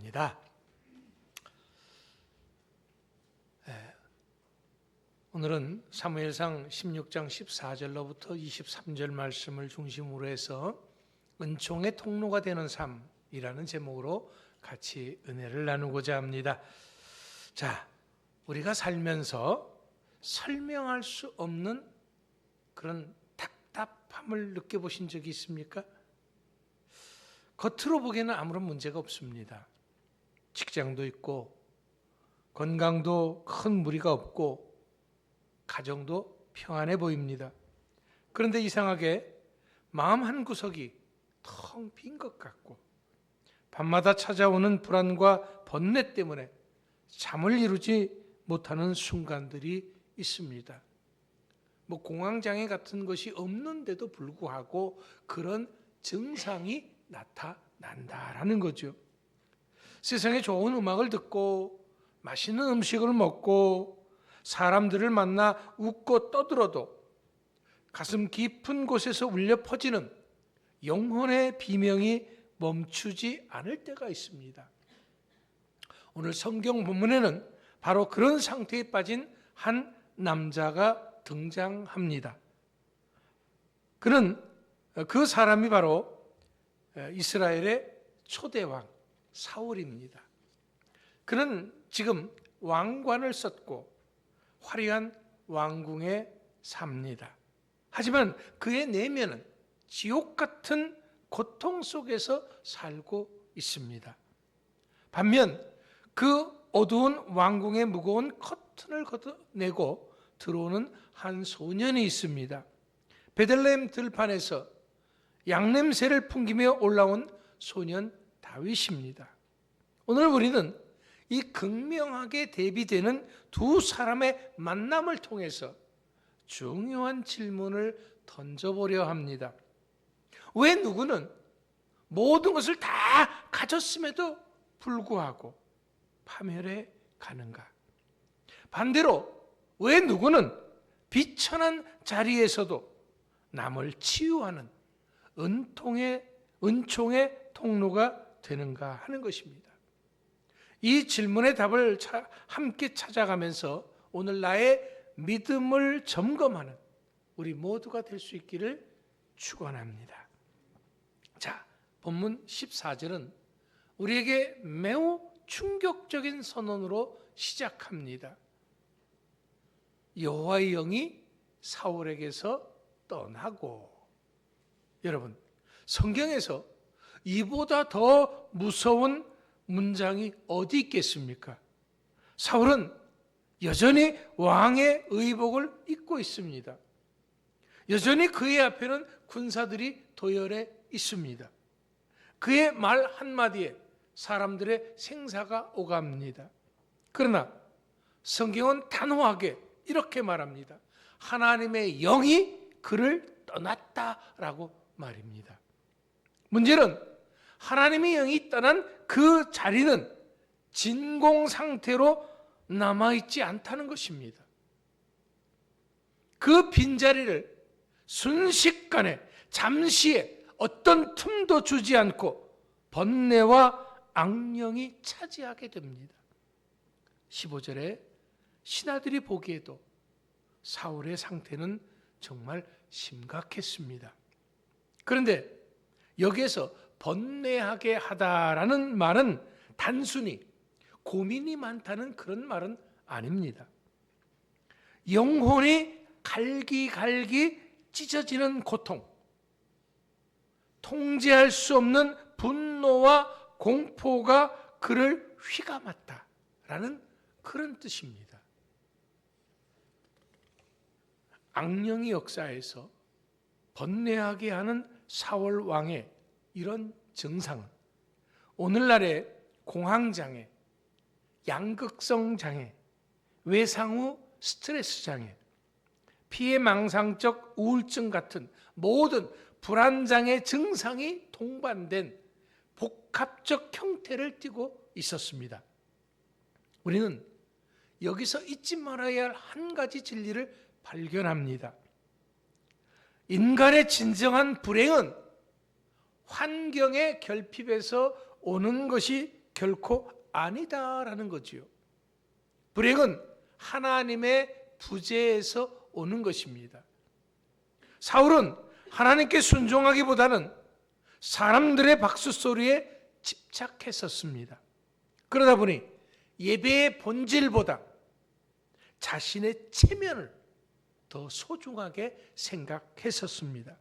합니다. 오늘은 사무엘상 16장 14절로부터 23절 말씀을 중심으로 해서 은총의 통로가 되는 삶이라는 제목으로 같이 은혜를 나누고자 합니다. 자, 우리가 살면서 설명할 수 없는 그런 답답함을 느껴보신 적이 있습니까? 겉으로 보기에는 아무런 문제가 없습니다. 직장도 있고 건강도 큰 무리가 없고 가정도 평안해 보입니다. 그런데 이상하게 마음 한 구석이 텅 빈 것 같고 밤마다 찾아오는 불안과 번뇌 때문에 잠을 이루지 못하는 순간들이 있습니다. 공황장애 같은 것이 없는데도 불구하고 그런 증상이 나타난다라는 거죠. 세상에 좋은 음악을 듣고 맛있는 음식을 먹고 사람들을 만나 웃고 떠들어도 가슴 깊은 곳에서 울려 퍼지는 영혼의 비명이 멈추지 않을 때가 있습니다. 오늘 성경 본문에는 바로 그런 상태에 빠진 한 남자가 등장합니다. 그 사람이 바로 이스라엘의 초대왕 사울입니다. 그는 지금 왕관을 썼고 화려한 왕궁에 삽니다. 하지만 그의 내면은 지옥 같은 고통 속에서 살고 있습니다. 반면 그 어두운 왕궁의 무거운 커튼을 걷어내고 들어오는 한 소년이 있습니다. 베들레헴 들판에서 양냄새를 풍기며 올라온 소년 다윗입니다. 오늘 우리는 이 극명하게 대비되는 두 사람의 만남을 통해서 중요한 질문을 던져보려 합니다. 왜 누구는 모든 것을 다 가졌음에도 불구하고 파멸해 가는가? 반대로 왜 누구는 비천한 자리에서도 남을 치유하는 은총의 통로가 되는가 하는 것입니다. 이 질문의 답을 함께 찾아가면서 오늘 나의 믿음을 점검하는 우리 모두가 될 수 있기를 축원합니다. 자, 본문 14절은 우리에게 매우 충격적인 선언으로 시작합니다. 여호와의 영이 사울에게서 떠나고. 여러분, 성경에서 이보다 더 무서운 문장이 어디 있겠습니까? 사울은 여전히 왕의 의복을 입고 있습니다. 여전히 그의 앞에는 군사들이 도열해 있습니다. 그의 말 한마디에 사람들의 생사가 오갑니다. 그러나 성경은 단호하게 이렇게 말합니다. 하나님의 영이 그를 떠났다라고 말입니다. 문제는 하나님의 영이 떠난 그 자리는 진공 상태로 남아있지 않다는 것입니다. 그 빈자리를 순식간에 잠시에 어떤 틈도 주지 않고 번뇌와 악령이 차지하게 됩니다. 15절에 신하들이 보기에도 사울의 상태는 정말 심각했습니다. 그런데 여기에서 번뇌하게 하다라는 말은 단순히 고민이 많다는 그런 말은 아닙니다. 영혼이 갈기갈기 찢어지는 고통, 통제할 수 없는 분노와 공포가 그를 휘감았다라는 그런 뜻입니다. 악령이 역사에서 번뇌하게 하는 사울 왕의 이런 증상은 오늘날의 공황장애, 양극성 장애, 외상후 스트레스 장애, 피해망상적 우울증 같은 모든 불안장애 증상이 동반된 복합적 형태를 띠고 있었습니다. 우리는 여기서 잊지 말아야 할 한 가지 진리를 발견합니다. 인간의 진정한 불행은 환경의 결핍에서 오는 것이 결코 아니다라는 거지요. 불행은 하나님의 부재에서 오는 것입니다. 사울은 하나님께 순종하기보다는 사람들의 박수 소리에 집착했었습니다. 그러다 보니 예배의 본질보다 자신의 체면을 더 소중하게 생각했었습니다.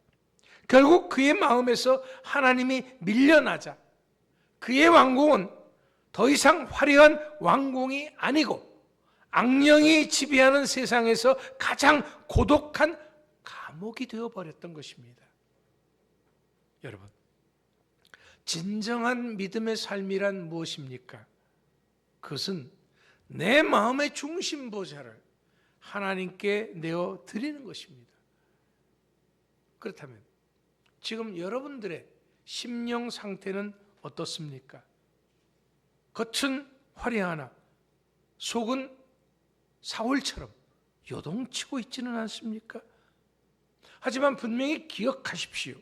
결국 그의 마음에서 하나님이 밀려나자 그의 왕궁은 더 이상 화려한 왕궁이 아니고 악령이 지배하는 세상에서 가장 고독한 감옥이 되어버렸던 것입니다. 여러분, 진정한 믿음의 삶이란 무엇입니까? 그것은 내 마음의 중심 보좌를 하나님께 내어 드리는 것입니다. 그렇다면 지금 여러분들의 심령 상태는 어떻습니까? 겉은 화려하나 속은 사울처럼 요동치고 있지는 않습니까? 하지만 분명히 기억하십시오.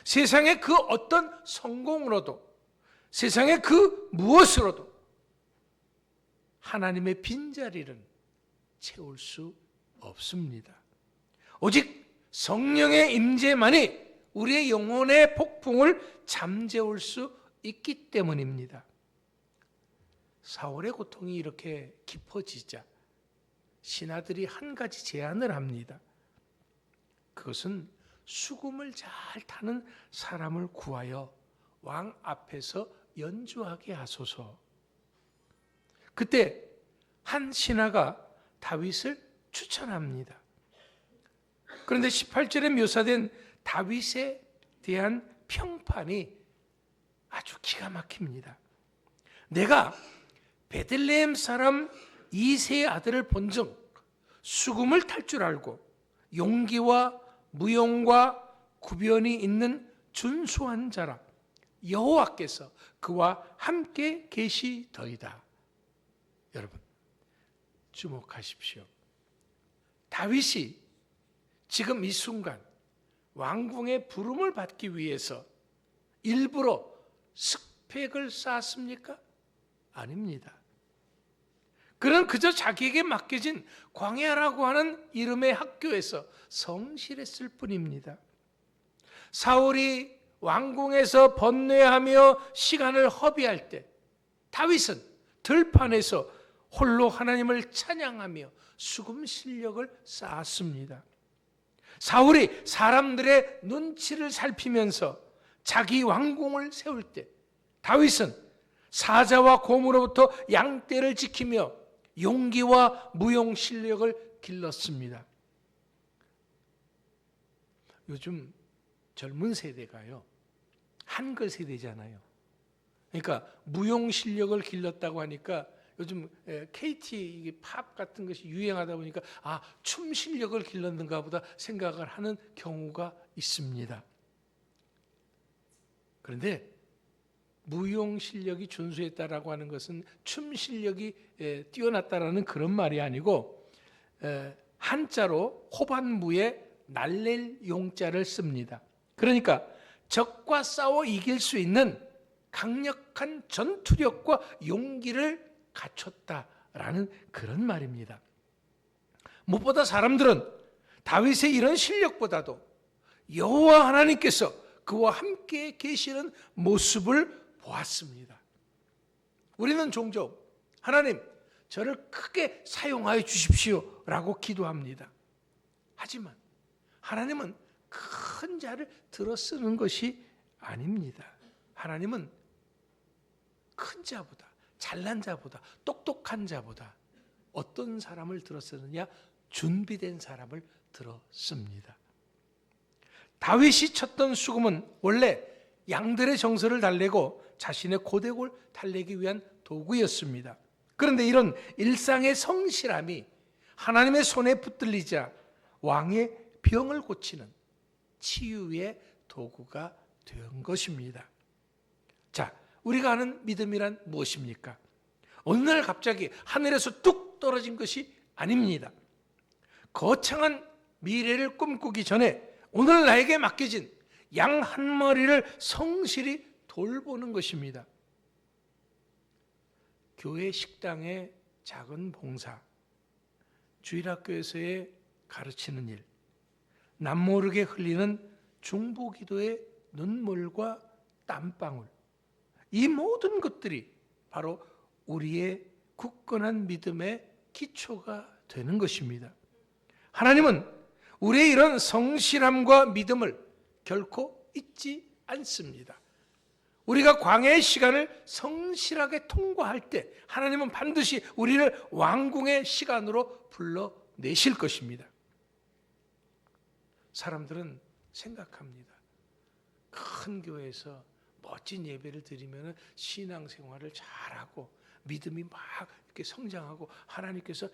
세상의 그 어떤 성공으로도, 세상의 그 무엇으로도 하나님의 빈자리는 채울 수 없습니다. 오직 성령의 임재만이 우리의 영혼의 폭풍을 잠재울 수 있기 때문입니다. 사울의 고통이 이렇게 깊어지자 신하들이 한 가지 제안을 합니다. 그것은 수금을 잘 타는 사람을 구하여 왕 앞에서 연주하게 하소서. 그때 한 신하가 다윗을 추천합니다. 그런데 18절에 묘사된 다윗에 대한 평판이 아주 기가 막힙니다. 내가 베들레헴 사람 이새의 아들을 본즉 수금을 탈 줄 알고 용기와 무용과 구변이 있는 준수한 자라. 여호와께서 그와 함께 계시더이다. 여러분, 주목하십시오. 다윗이 지금 이 순간 왕궁의 부름을 받기 위해서 일부러 스펙을 쌓았습니까? 아닙니다. 그는 그저 자기에게 맡겨진 광야라고 하는 이름의 학교에서 성실했을 뿐입니다. 사울이 왕궁에서 번뇌하며 시간을 허비할 때 다윗은 들판에서 홀로 하나님을 찬양하며 수금 실력을 쌓았습니다. 사울이 사람들의 눈치를 살피면서 자기 왕궁을 세울 때 다윗은 사자와 곰으로부터 양떼를 지키며 용기와 무용 실력을 길렀습니다. 요즘 젊은 세대가요, 한글 세대잖아요. 그러니까 무용 실력을 길렀다고 하니까 요즘 KT 팝 같은 것이 유행하다 보니까 춤 실력을 길렀는가 보다 생각을 하는 경우가 있습니다. 그런데 무용 실력이 준수했다라고 하는 것은 춤 실력이 뛰어났다라는 그런 말이 아니고 한자로 호반무에 날랠 용자를 씁니다. 그러니까 적과 싸워 이길 수 있는 강력한 전투력과 용기를 갖췄다라는 그런 말입니다. 무엇보다 사람들은 다윗의 이런 실력보다도 여호와 하나님께서 그와 함께 계시는 모습을 보았습니다. 우리는 종종 하나님, 저를 크게 사용하여 주십시오 라고 기도합니다. 하지만 하나님은 큰 자를 들어 쓰는 것이 아닙니다. 하나님은 큰 자보다, 잘난 자보다, 똑똑한 자보다 어떤 사람을 들어 쓰느냐? 준비된 사람을 들어 씁니다. 다윗이 쳤던 수금은 원래 양들의 정서를 달래고 자신의 고백을 달래기 위한 도구였습니다. 그런데 이런 일상의 성실함이 하나님의 손에 붙들리자 왕의 병을 고치는 치유의 도구가 된 것입니다. 자, 우리가 아는 믿음이란 무엇입니까? 어느 날 갑자기 하늘에서 뚝 떨어진 것이 아닙니다. 거창한 미래를 꿈꾸기 전에 오늘 나에게 맡겨진 양 한 마리를 성실히 돌보는 것입니다. 교회 식당의 작은 봉사, 주일학교에서의 가르치는 일, 남모르게 흘리는 중보기도의 눈물과 땀방울, 이 모든 것들이 바로 우리의 굳건한 믿음의 기초가 되는 것입니다. 하나님은 우리의 이런 성실함과 믿음을 결코 잊지 않습니다. 우리가 광야의 시간을 성실하게 통과할 때 하나님은 반드시 우리를 왕궁의 시간으로 불러내실 것입니다. 사람들은 생각합니다. 큰 교회에서 멋진 예배를 드리면 신앙생활을 잘하고 믿음이 막 이렇게 성장하고 하나님께서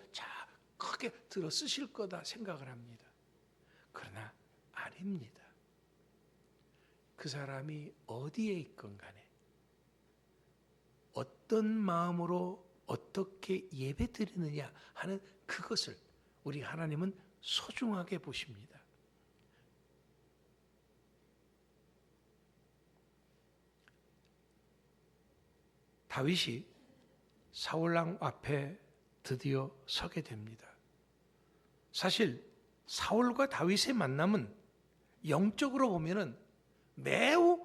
크게 들어 쓰실 거다 생각을 합니다. 그러나 아닙니다. 그 사람이 어디에 있건 간에 어떤 마음으로 어떻게 예배 드리느냐 하는 그것을 우리 하나님은 소중하게 보십니다. 다윗이 사울왕 앞에 드디어 서게 됩니다. 사실 사울과 다윗의 만남은 영적으로 보면은 매우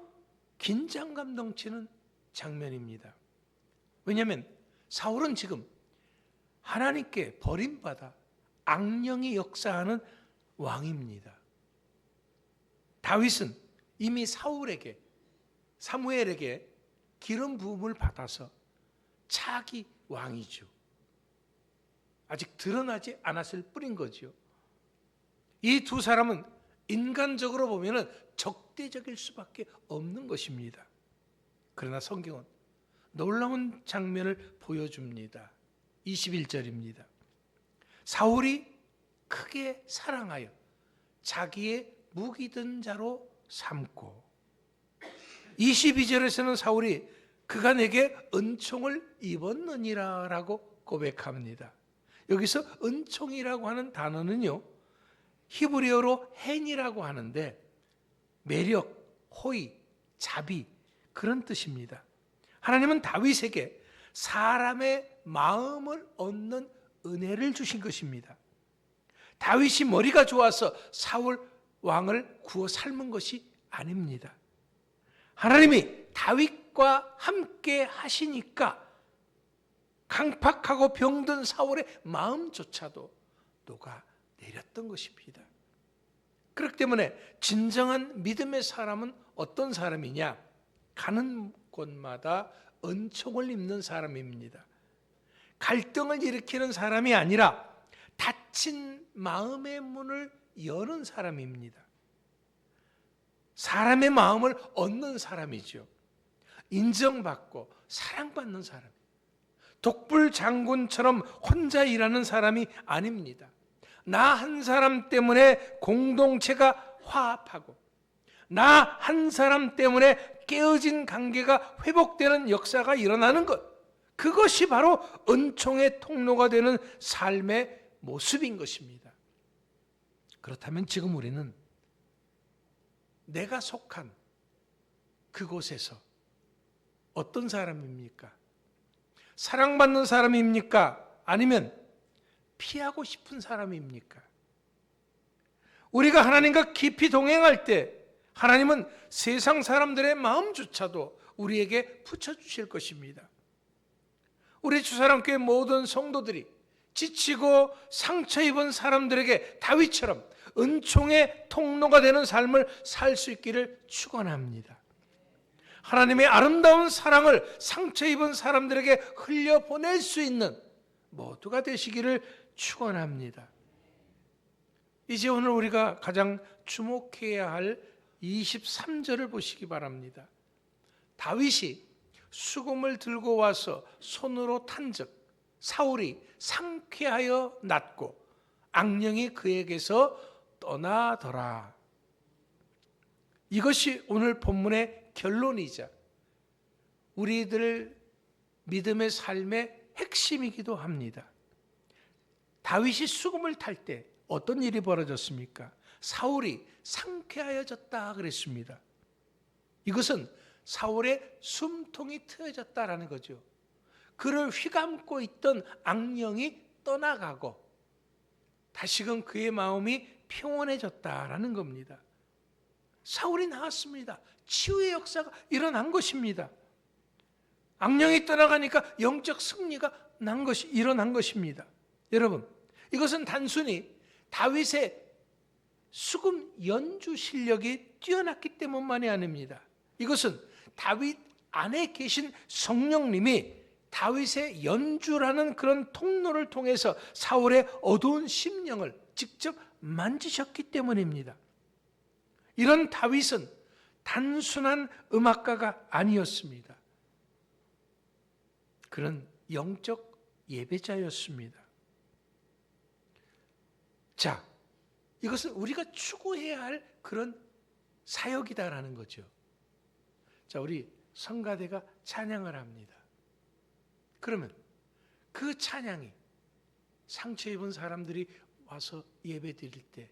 긴장감 넘치는 장면입니다. 왜냐하면 사울은 지금 하나님께 버림받아 악령이 역사하는 왕입니다. 다윗은 이미 사무엘에게 기름 부음을 받아서 차기 왕이죠. 아직 드러나지 않았을 뿐인 거죠. 이 두 사람은 인간적으로 보면 적대적일 수밖에 없는 것입니다. 그러나 성경은 놀라운 장면을 보여줍니다. 21절입니다. 사울이 크게 사랑하여 자기의 무기든 자로 삼고, 22절에서는 사울이 그가 내게 은총을 입었느니라 라고 고백합니다. 여기서 은총이라고 하는 단어는요, 히브리어로 헨이라고 하는데 매력, 호의, 자비 그런 뜻입니다. 하나님은 다윗에게 사람의 마음을 얻는 은혜를 주신 것입니다. 다윗이 머리가 좋아서 사울 왕을 구워 삶은 것이 아닙니다. 하나님이 다윗과 함께 하시니까 강팍하고 병든 사울의 마음조차도 녹아내렸던 것입니다. 그렇기 때문에 진정한 믿음의 사람은 어떤 사람이냐? 가는 곳마다 은총을 입는 사람입니다. 갈등을 일으키는 사람이 아니라 닫힌 마음의 문을 여는 사람입니다. 사람의 마음을 얻는 사람이죠. 인정받고 사랑받는 사람. 독불 장군처럼 혼자 일하는 사람이 아닙니다. 나 한 사람 때문에 공동체가 화합하고 나 한 사람 때문에 깨어진 관계가 회복되는 역사가 일어나는 것, 그것이 바로 은총의 통로가 되는 삶의 모습인 것입니다. 그렇다면 지금 우리는 내가 속한 그곳에서 어떤 사람입니까? 사랑받는 사람입니까? 아니면 피하고 싶은 사람입니까? 우리가 하나님과 깊이 동행할 때 하나님은 세상 사람들의 마음조차도 우리에게 붙여주실 것입니다. 우리 주사랑교회 모든 성도들이 지치고 상처 입은 사람들에게 다윗처럼 은총의 통로가 되는 삶을 살 수 있기를 축원합니다. 하나님의 아름다운 사랑을 상처 입은 사람들에게 흘려보낼 수 있는 모두가 되시기를 축원합니다. 이제 오늘 우리가 가장 주목해야 할 23절을 보시기 바랍니다. 다윗이 수금을 들고 와서 손으로 탄즉 사울이 상쾌하여 낫고 악령이 그에게서 떠나더라. 이것이 오늘 본문의 결론이자 우리들 믿음의 삶의 핵심이기도 합니다. 다윗이 수금을 탈 때 어떤 일이 벌어졌습니까? 사울이 상쾌하여졌다 그랬습니다. 이것은 사울의 숨통이 트여졌다라는 거죠. 그를 휘감고 있던 악령이 떠나가고 다시금 그의 마음이 평온해졌다라는 겁니다. 사울이 나았습니다. 치유의 역사가 일어난 것입니다. 악령이 떠나가니까 영적 승리가 일어난 것입니다. 여러분, 이것은 단순히 다윗의 수금 연주 실력이 뛰어났기 때문만이 아닙니다. 이것은 다윗 안에 계신 성령님이 다윗의 연주라는 그런 통로를 통해서 사울의 어두운 심령을 직접 만지셨기 때문입니다. 이런 다윗은 단순한 음악가가 아니었습니다. 그는 영적 예배자였습니다. 자, 이것은 우리가 추구해야 할 그런 사역이다라는 거죠. 자, 우리 성가대가 찬양을 합니다. 그러면 그 찬양이 상처 입은 사람들이 와서 예배 드릴 때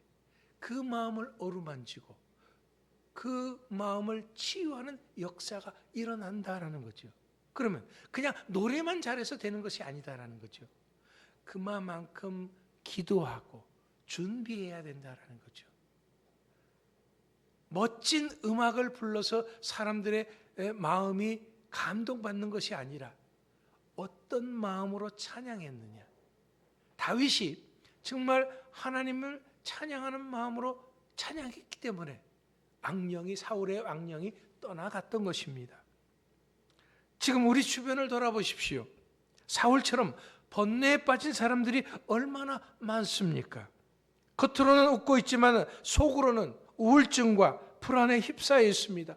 그 마음을 어루만지고 그 마음을 치유하는 역사가 일어난다라는 거죠. 그러면 그냥 노래만 잘해서 되는 것이 아니다라는 거죠. 그만큼 기도하고 준비해야 된다라는 거죠. 멋진 음악을 불러서 사람들의 마음이 감동받는 것이 아니라 어떤 마음으로 찬양했느냐. 다윗이 정말 하나님을 찬양하는 마음으로 찬양했기 때문에 사울의 악령이 떠나갔던 것입니다. 지금 우리 주변을 돌아보십시오. 사울처럼 번뇌에 빠진 사람들이 얼마나 많습니까? 겉으로는 웃고 있지만 속으로는 우울증과 불안에 휩싸여 있습니다.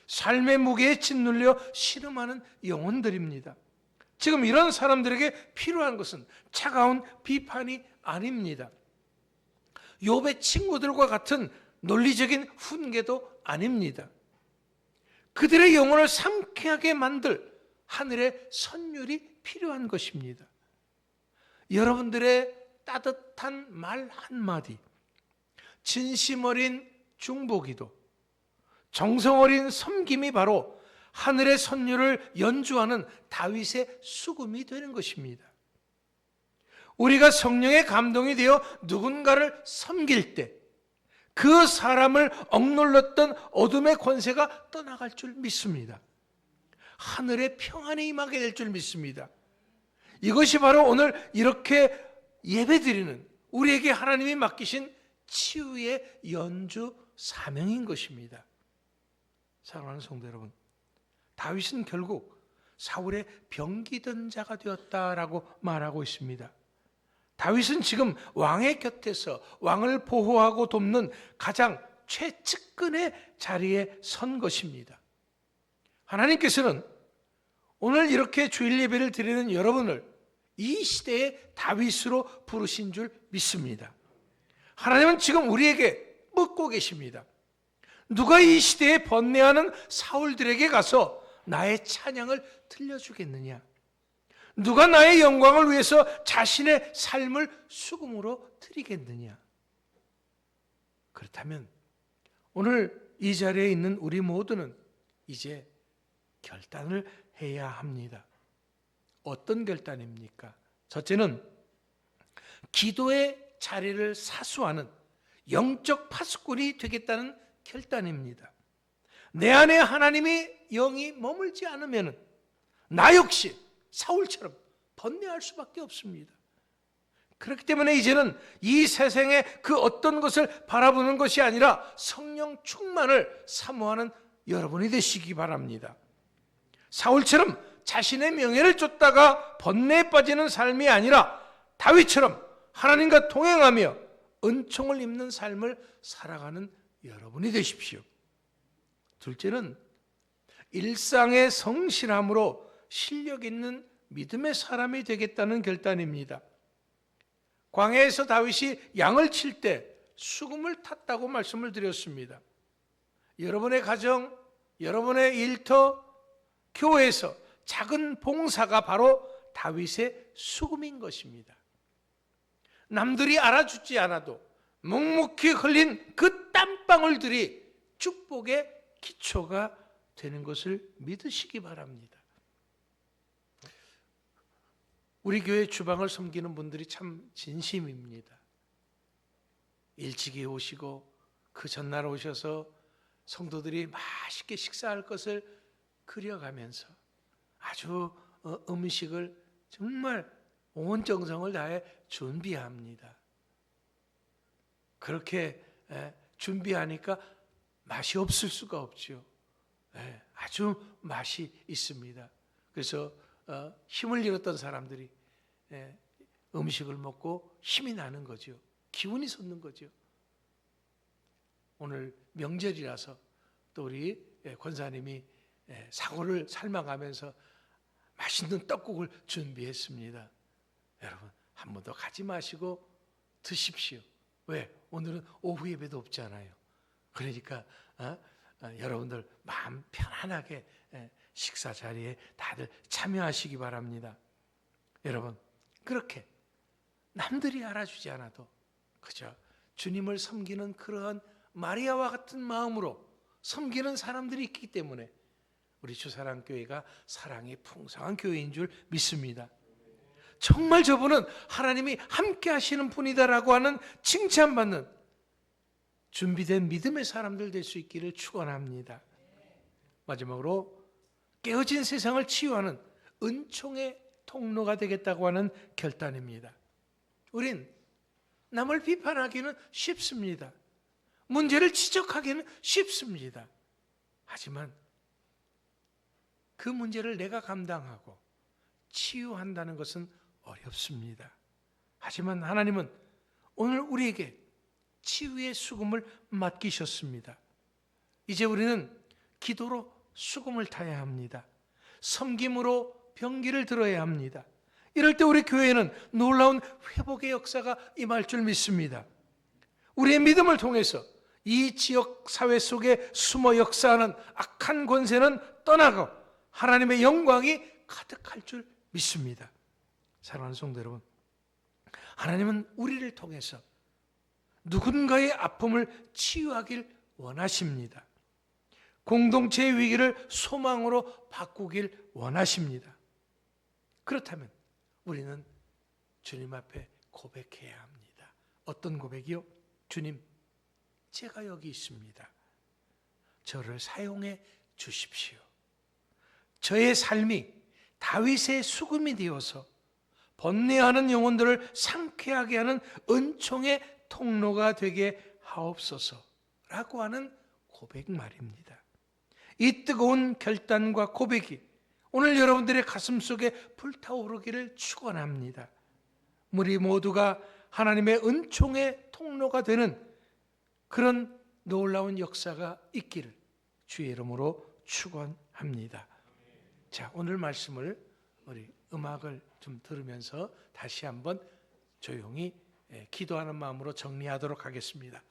삶의 무게에 짓눌려 신음하는 영혼들입니다. 지금 이런 사람들에게 필요한 것은 차가운 비판이 아닙니다. 욥의 친구들과 같은 논리적인 훈계도 아닙니다. 그들의 영혼을 상쾌하게 만들 하늘의 선율이 필요한 것입니다. 여러분들의 따뜻한 말 한마디, 진심 어린 중보기도, 정성 어린 섬김이 바로 하늘의 선율을 연주하는 다윗의 수금이 되는 것입니다. 우리가 성령의 감동이 되어 누군가를 섬길 때 그 사람을 억눌렀던 어둠의 권세가 떠나갈 줄 믿습니다. 하늘의 평안이 임하게 될 줄 믿습니다. 이것이 바로 오늘 이렇게 예배드리는 우리에게 하나님이 맡기신 치유의 연주 사명인 것입니다. 사랑하는 성도 여러분, 다윗은 결국 사울의 병기던 자가 되었다라고 말하고 있습니다. 다윗은 지금 왕의 곁에서 왕을 보호하고 돕는 가장 최측근의 자리에 선 것입니다. 하나님께서는 오늘 이렇게 주일 예배를 드리는 여러분을 이 시대의 다윗으로 부르신 줄 믿습니다. 하나님은 지금 우리에게 묻고 계십니다. 누가 이 시대에 번뇌하는 사울들에게 가서 나의 찬양을 들려주겠느냐? 누가 나의 영광을 위해서 자신의 삶을 수금으로 드리겠느냐? 그렇다면 오늘 이 자리에 있는 우리 모두는 이제 결단을 해야 합니다. 어떤 결단입니까? 첫째는 기도의 자리를 사수하는 영적 파수꾼이 되겠다는 결단입니다. 내 안에 하나님이 영이 머물지 않으면 나 역시 사울처럼 번뇌할 수밖에 없습니다. 그렇기 때문에 이제는 이 세상의 그 어떤 것을 바라보는 것이 아니라 성령 충만을 사모하는 여러분이 되시기 바랍니다. 사울처럼 자신의 명예를 쫓다가 번뇌에 빠지는 삶이 아니라 다윗처럼 하나님과 동행하며 은총을 입는 삶을 살아가는 여러분이 되십시오. 둘째는 일상의 성실함으로 실력 있는 믿음의 사람이 되겠다는 결단입니다. 광야에서 다윗이 양을 칠 때 수금을 탔다고 말씀을 드렸습니다. 여러분의 가정, 여러분의 일터, 교회에서 작은 봉사가 바로 다윗의 수금인 것입니다. 남들이 알아주지 않아도 묵묵히 흘린 그 땀방울들이 축복의 기초가 되는 것을 믿으시기 바랍니다. 우리 교회 주방을 섬기는 분들이 참 진심입니다. 일찍이 오시고 그 전날 오셔서 성도들이 맛있게 식사할 것을 그려가면서 아주 음식을 정말 온 정성을 다해 준비합니다. 그렇게 준비하니까 맛이 없을 수가 없죠. 아주 맛이 있습니다. 그래서 힘을 잃었던 사람들이 음식을 먹고 힘이 나는 거죠. 기운이 솟는 거죠. 오늘 명절이라서 또 우리 권사님이 사고를 삶아가면서 맛있는 떡국을 준비했습니다. 여러분 한 번 더 가지 마시고 드십시오. 왜? 오늘은 오후 예배도 없잖아요. 그러니까 여러분들 마음 편안하게 식사 자리에 다들 참여하시기 바랍니다. 여러분 그렇게 남들이 알아주지 않아도 그저 주님을 섬기는 그러한 마리아와 같은 마음으로 섬기는 사람들이 있기 때문에 우리 주사랑교회가 사랑이 풍성한 교회인 줄 믿습니다. 정말 저분은 하나님이 함께 하시는 분이다라고 하는 칭찬받는 준비된 믿음의 사람들 될 수 있기를 축원합니다. 마지막으로 깨어진 세상을 치유하는 은총의 통로가 되겠다고 하는 결단입니다. 우린 남을 비판하기는 쉽습니다. 문제를 지적하기는 쉽습니다. 하지만 그 문제를 내가 감당하고 치유한다는 것은 어렵습니다. 하지만 하나님은 오늘 우리에게 치유의 수금을 맡기셨습니다. 이제 우리는 기도로 수금을 타야 합니다. 섬김으로 병기를 들어야 합니다. 이럴 때 우리 교회에는 놀라운 회복의 역사가 임할 줄 믿습니다. 우리의 믿음을 통해서 이 지역 사회 속에 숨어 역사하는 악한 권세는 떠나고 하나님의 영광이 가득할 줄 믿습니다. 사랑하는 성도 여러분, 하나님은 우리를 통해서 누군가의 아픔을 치유하길 원하십니다. 공동체의 위기를 소망으로 바꾸길 원하십니다. 그렇다면 우리는 주님 앞에 고백해야 합니다. 어떤 고백이요? 주님, 제가 여기 있습니다. 저를 사용해 주십시오. 저의 삶이 다윗의 수금이 되어서 번뇌하는 영혼들을 상쾌하게 하는 은총의 통로가 되게 하옵소서라고 하는 고백 말입니다. 이 뜨거운 결단과 고백이 오늘 여러분들의 가슴 속에 불타오르기를 축원합니다. 우리 모두가 하나님의 은총의 통로가 되는 그런 놀라운 역사가 있기를 주의 이름으로 축원합니다. 자, 오늘 말씀을 우리 음악을 좀 들으면서 다시 한번 조용히 기도하는 마음으로 정리하도록 하겠습니다.